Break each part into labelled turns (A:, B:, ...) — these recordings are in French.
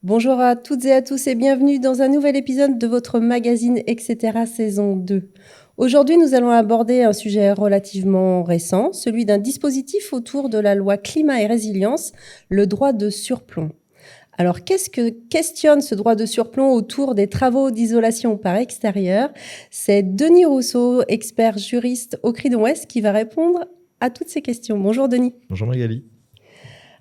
A: Bonjour à toutes et à tous et bienvenue dans un nouvel épisode de votre magazine Etc. saison 2. Aujourd'hui, nous allons aborder un sujet relativement récent, celui d'un dispositif autour de la loi climat et résilience, le droit de surplomb. Alors, qu'est-ce que questionne ce droit de surplomb autour des travaux d'isolation par extérieur? C'est Denis Rousseau, expert juriste au Cridon Ouest, qui va répondre à toutes ces questions. Bonjour Denis.
B: Bonjour Magali.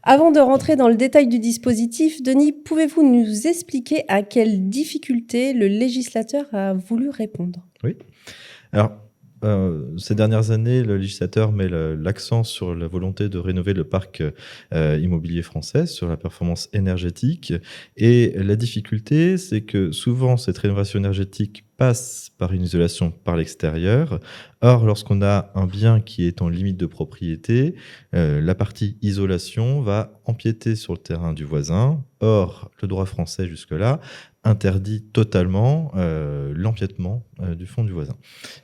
A: Avant de rentrer dans le détail du dispositif, Denis, pouvez-vous nous expliquer à quelles difficultés le législateur a voulu répondre?
B: Oui. Alors, ces dernières années, le législateur met l'accent sur la volonté de rénover le parc immobilier français, sur la performance énergétique. Et la difficulté, c'est que souvent, cette rénovation énergétique passe par une isolation par l'extérieur. Or, lorsqu'on a un bien qui est en limite de propriété, la partie isolation va empiéter sur le terrain du voisin. Or, le droit français jusque-là interdit totalement l'empiètement du fond du voisin.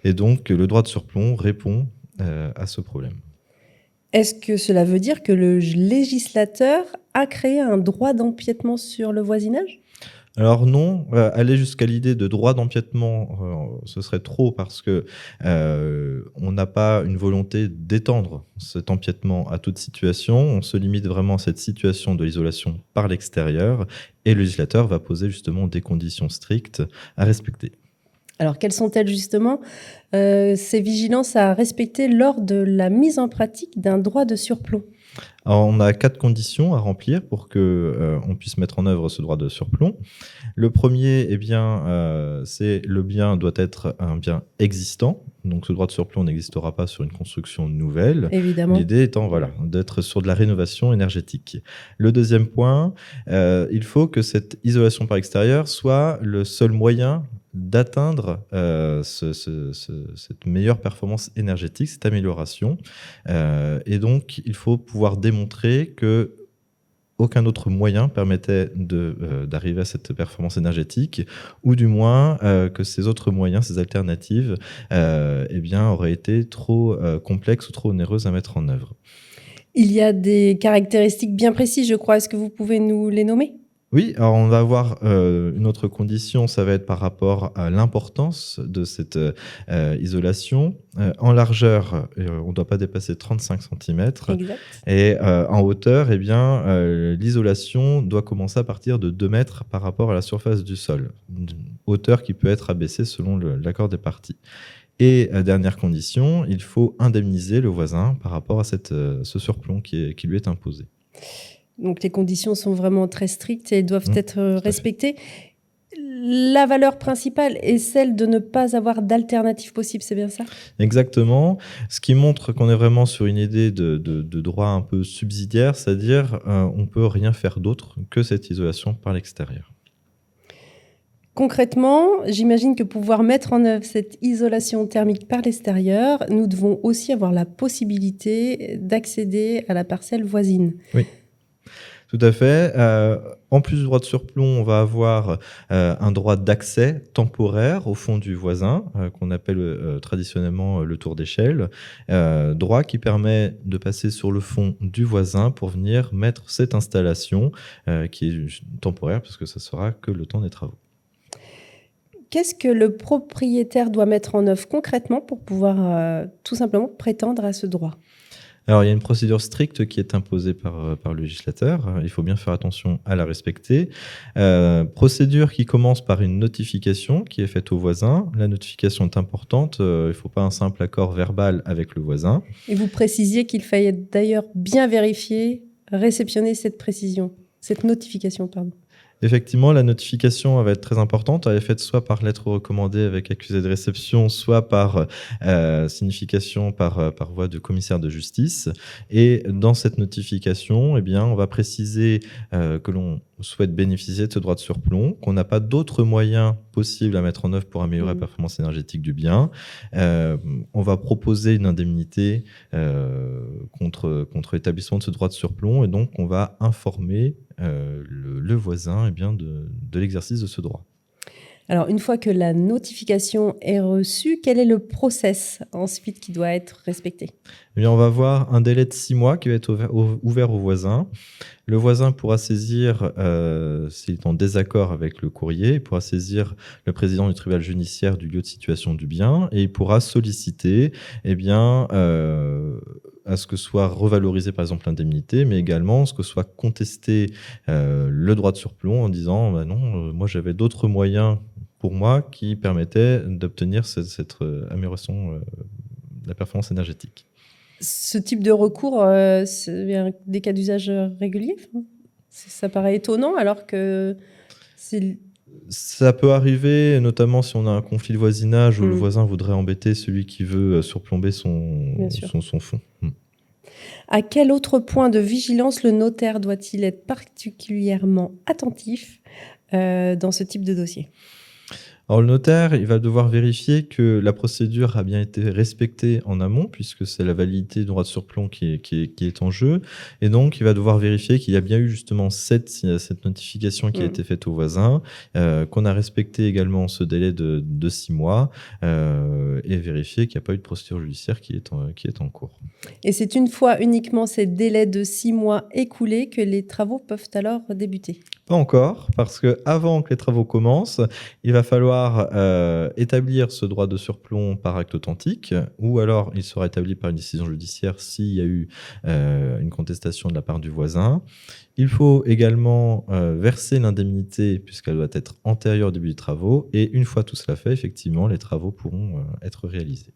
B: Et donc, le droit de surplomb répond à ce problème.
A: Est-ce que cela veut dire que le législateur a créé un droit d'empiètement sur le voisinage?
B: Alors non, aller jusqu'à l'idée de droit d'empiètement, ce serait trop parce que on n'a pas une volonté d'étendre cet empiètement à toute situation. On se limite vraiment à cette situation de l'isolation par l'extérieur et le législateur va poser justement des conditions strictes à respecter.
A: Alors, quelles sont-elles justement ces vigilances à respecter lors de la mise en pratique d'un droit de surplomb?
B: Alors, on a 4 conditions à remplir pour que on puisse mettre en œuvre ce droit de surplomb. Le premier, c'est le bien doit être un bien existant. Donc, ce droit de surplomb n'existera pas sur une construction nouvelle.
A: Évidemment.
B: L'idée étant d'être sur de la rénovation énergétique. Le deuxième point, il faut que cette isolation par extérieur soit le seul moyen d'atteindre cette meilleure performance énergétique, cette amélioration. Et donc, il faut pouvoir démontrer que aucun autre moyen permettait d'arriver à cette performance énergétique, ou du moins que ces autres moyens, ces alternatives, auraient été trop complexes ou trop onéreuses à mettre en œuvre.
A: Il y a des caractéristiques bien précises, je crois. Est-ce que vous pouvez nous les nommer?
B: Oui, alors on va avoir une autre condition, ça va être par rapport à l'importance de cette isolation. En largeur, on ne doit pas dépasser 35 cm.
A: Exact.
B: Et en hauteur, l'isolation doit commencer à partir de 2 mètres par rapport à la surface du sol. Une hauteur qui peut être abaissée selon l'accord des parties. Et dernière condition, il faut indemniser le voisin par rapport à ce surplomb qui lui est imposé.
A: Donc les conditions sont vraiment très strictes et doivent être respectées. La valeur principale est celle de ne pas avoir d'alternative possible, c'est bien ça?
B: Exactement. Ce qui montre qu'on est vraiment sur une idée de droit un peu subsidiaire, c'est-à-dire on ne peut rien faire d'autre que cette isolation par l'extérieur.
A: Concrètement, j'imagine que pour pouvoir mettre en œuvre cette isolation thermique par l'extérieur, nous devons aussi avoir la possibilité d'accéder à la parcelle voisine.
B: Oui. Tout à fait. En plus du droit de surplomb, on va avoir un droit d'accès temporaire au fond du voisin, qu'on appelle traditionnellement le tour d'échelle. Droit qui permet de passer sur le fond du voisin pour venir mettre cette installation qui est temporaire, parce que ça sera que le temps des travaux.
A: Qu'est-ce que le propriétaire doit mettre en œuvre concrètement pour pouvoir tout simplement prétendre à ce droit?
B: Alors, il y a une procédure stricte qui est imposée par le législateur. Il faut bien faire attention à la respecter. Procédure qui commence par une notification qui est faite au voisin. La notification est importante. Il ne faut pas un simple accord verbal avec le voisin.
A: Et vous précisiez qu'il fallait d'ailleurs bien vérifier, réceptionner cette notification, pardon.
B: Effectivement, la notification va être très importante. Elle est faite soit par lettre recommandée avec accusé de réception, soit par signification par voie de commissaire de justice. Et dans cette notification, on va préciser que l'on souhaite bénéficier de ce droit de surplomb, qu'on n'a pas d'autres moyens possibles à mettre en œuvre pour améliorer la performance énergétique du bien. On va proposer une indemnité contre établissement de ce droit de surplomb, et donc on va informer le voisin de l'exercice de ce droit.
A: Alors, une fois que la notification est reçue, quel est le process ensuite qui doit être respecté?
B: Eh bien, on va avoir un délai de 6 mois qui va être ouvert au voisin. Le voisin pourra saisir, s'il est en désaccord avec le courrier, il pourra saisir le président du tribunal judiciaire du lieu de situation du bien et il pourra solliciter, eh bien, à ce que soit revalorisé, par exemple, l'indemnité, mais également ce que soit contesté, le droit de surplomb en disant: «Bah non, moi j'avais d'autres moyens pour moi qui permettaient d'obtenir cette amélioration, de la performance énergétique».
A: Ce type de recours, c'est bien des cas d'usage réguliers? Enfin, ça paraît étonnant alors que c'est...
B: Ça peut arriver, notamment si on a un conflit de voisinage où le
A: Mmh,
B: voisin voudrait embêter celui qui veut, surplomber son
A: bien sûr.
B: son fonds. Mmh.
A: À quel autre point de vigilance le notaire doit-il être particulièrement attentif, dans ce type de dossier?
B: Alors le notaire, il va devoir vérifier que la procédure a bien été respectée en amont, puisque c'est la validité du droit de surplomb qui est en jeu. Et donc, il va devoir vérifier qu'il y a bien eu justement cette notification qui a
A: Mmh.
B: été faite au voisin, qu'on a respecté également ce délai de 6 mois, et vérifier qu'il n'y a pas eu de procédure judiciaire qui est en cours.
A: Et c'est une fois uniquement ces délais de 6 mois écoulés que les travaux peuvent alors débuter?
B: Pas encore, parce que avant que les travaux commencent, il va falloir, établir ce droit de surplomb par acte authentique ou alors il sera établi par une décision judiciaire s'il y a eu, une contestation de la part du voisin. Il faut également, verser l'indemnité puisqu'elle doit être antérieure au début des travaux et une fois tout cela fait, effectivement, les travaux pourront, être réalisés.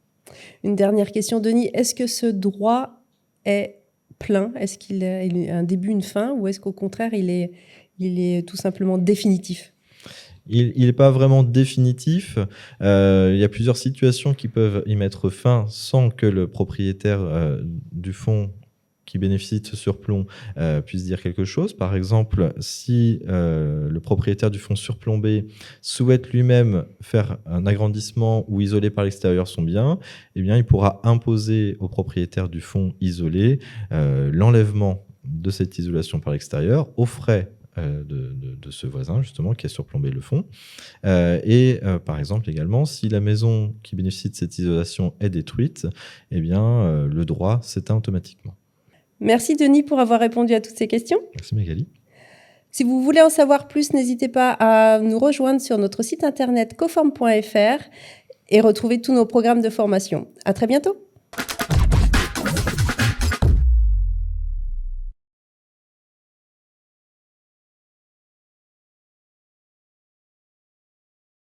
A: Une dernière question, Denis. Est-ce que ce droit est plein? Est-ce qu'il a un début, une fin? Ou est-ce qu'au contraire, il est tout simplement définitif?
B: Il est pas vraiment définitif. Il y a plusieurs situations qui peuvent y mettre fin sans que le propriétaire, du fonds qui bénéficie de ce surplomb, puisse dire quelque chose. Par exemple, si, le propriétaire du fonds surplombé souhaite lui-même faire un agrandissement ou isoler par l'extérieur son bien, eh bien, il pourra imposer au propriétaire du fonds isolé, l'enlèvement de cette isolation par l'extérieur aux frais, de ce voisin justement qui a surplombé le fonds. Par exemple également, si la maison qui bénéficie de cette isolation est détruite, eh bien, le droit s'éteint automatiquement.
A: Merci, Denis, pour avoir répondu à toutes ces questions.
B: Merci Magali.
A: Si vous voulez en savoir plus, n'hésitez pas à nous rejoindre sur notre site internet coform.fr et retrouver tous nos programmes de formation. À très bientôt.